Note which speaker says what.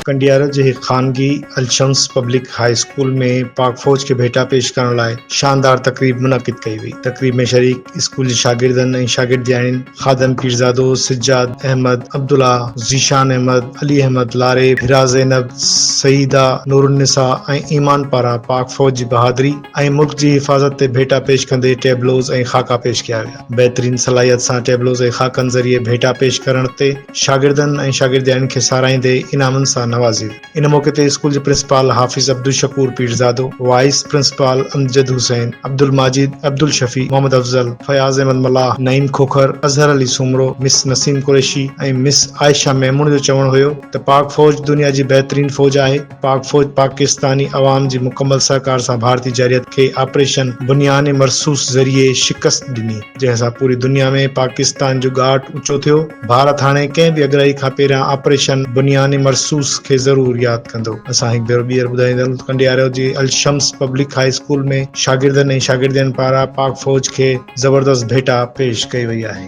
Speaker 1: कंडियारा जे खानगी Al Shams public high school में पाक फौज के भेटा पेश करण लाइ शानदार तकरीब मुनक़िद कई वई। तकरीब में शरीक स्कूल जे शागिर्दनि ऐं शागिर्दियाणियुनि खादम पीरज़ादो, सिज्जाद अहमद, अब्दुल्ला, ज़ीशान अहमद, अली अहमद लारे, हिरा ज़ैनब, सईदा, नूरुन्निसा ऐं ईमान पारां पाक फौज जी बहादुरी ऐं मुल्क जी हिफ़ाज़त ते भेटा पेश कंदे टेबलोज़ ऐं ख़ाका पेश कया विया। बहितरीन सलाहियत सां टेबलोज़ ऐं ख़ाकनि ज़रिए भेटा पेश करण ते शागिर्दनि ऐं शागिर्दियाणियुनि खे साराईंदे इनामनि सां नवाज़ी वई। इन मौके ते स्कूल जे प्रिंसिपाल हाफ़िज़ अब्दुल शकूर पीरज़ादो, वाइस प्रिंसिपाल अमजद हुसैन, अब्दुल माजिद, अब्दुल शफ़ी, मोहम्मद अफ़ज़ल, फयाज़ अहमद मल्लाह, नईम खोखर, अज़हर अली सुमरो, मिस नसीम कुरैशी ऐं मिस आयशा मैमून जो चवणु हुयो त पाक फौज दुनिया जी बहितरीन फौज आहे। पाक फौज पाकिस्तानी अवाम जी मुकम्मल सहकार सां भारतीय जरियत खे ऑपरेशन बुनियान मरसूस ज़रिए शिकस्त ॾिनी, जंहिं सां पूरी दुनिया में पाकिस्तान जो घाट ऊंचो थियो। भारत हाणे कंहिं बि अॻराई खां पहिरियां ऑपरेशन बुनियान मरसूस खे ज़रूर यादि कंदो। असां हिकु भेरो ॿीहर ॿुधाईंदड़ कंडियारो जी अलशम्स पब्लिक हाई स्कूल में शागिर्दनि ऐं शागिर्दियुनि पारां पाक फौज खे ज़बरदस्त भेटा पेश कई वई आहे।